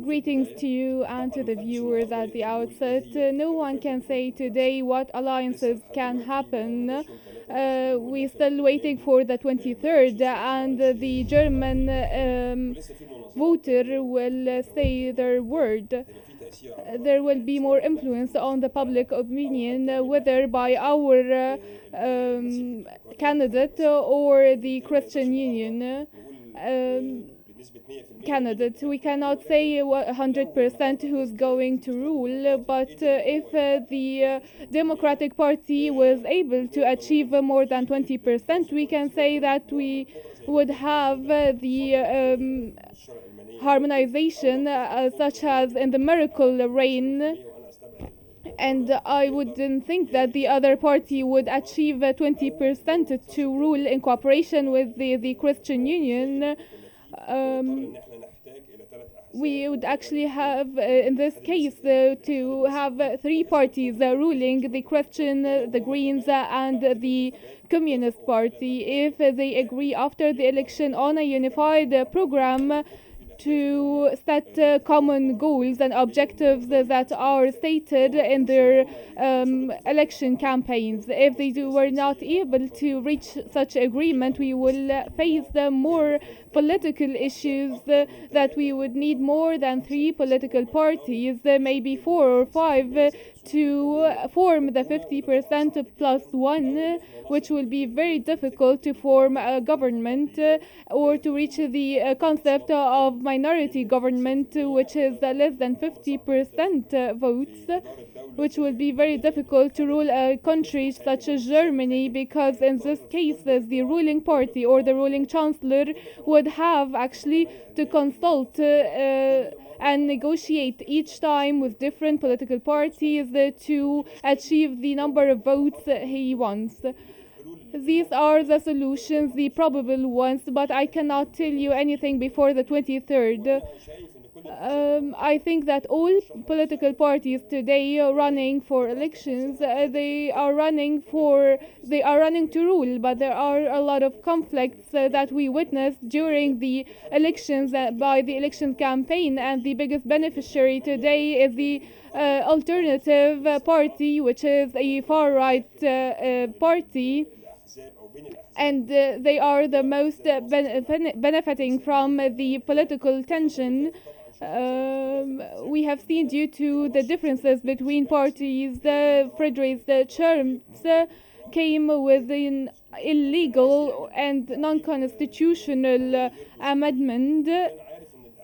Greetings to you and to the viewers at the outset. No one can say today what alliances can happen. We're still waiting for the 23rd, and the German voter will say their word. There will be more influence on the public opinion, whether by our candidate or the Christian Union candidate. We cannot say 100% who's going to rule, but if the Democratic Party was able to achieve more than 20%, we can say that we would have the harmonization such as in the miracle reign, and I wouldn't think that the other party would achieve 20% to rule in cooperation with the Christian Union. We would actually have, in this case, to have three parties ruling: the Christian, the Greens, and the Communist Party. If they agree after the election on a unified program to set common goals and objectives that are stated in their election campaigns. If they were not able to reach such agreement, we will face more political issues that we would need more than three political parties, maybe four or five, to form the 50% plus one, which will be very difficult to form a government or to reach the concept of minority government, which is less than 50% votes, which will be very difficult to rule a country such as Germany, because in this case the ruling party or the ruling chancellor would have actually to consult and negotiate each time with different political parties to achieve the number of votes he wants. These are the solutions, the probable ones, but I cannot tell you anything before the 23rd. I think that all political parties today are running for elections. They are running to rule, but there are a lot of conflicts that we witnessed during the elections by the election campaign, and the biggest beneficiary today is the alternative party, which is a far-right party, and they are the most benefiting from the political tension. We have seen, due to the differences between parties, Friedrich Scholz came with an illegal and non-constitutional amendment,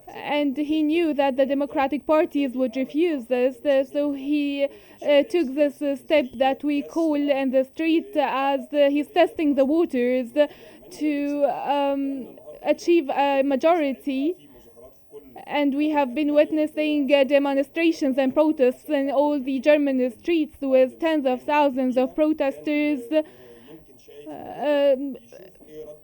and he knew that the democratic parties would refuse this, so he took this step that we call in the street as he's testing the waters to achieve a majority. And we have been witnessing demonstrations and protests in all the German streets with tens of thousands of protesters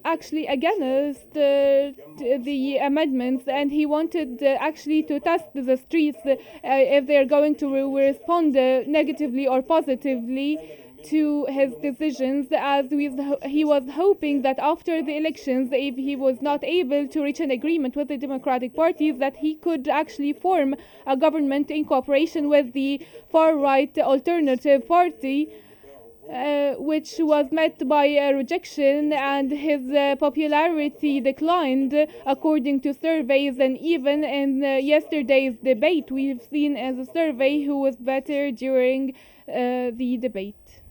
actually against the amendments, and he wanted actually to test the streets if they're going to respond negatively or positively to his decisions, as he was hoping that after the elections, if he was not able to reach an agreement with the democratic parties, that he could actually form a government in cooperation with the far-right alternative party, which was met by a rejection, and his popularity declined according to surveys. And even in yesterday's debate, we've seen as a survey who was better during the debate.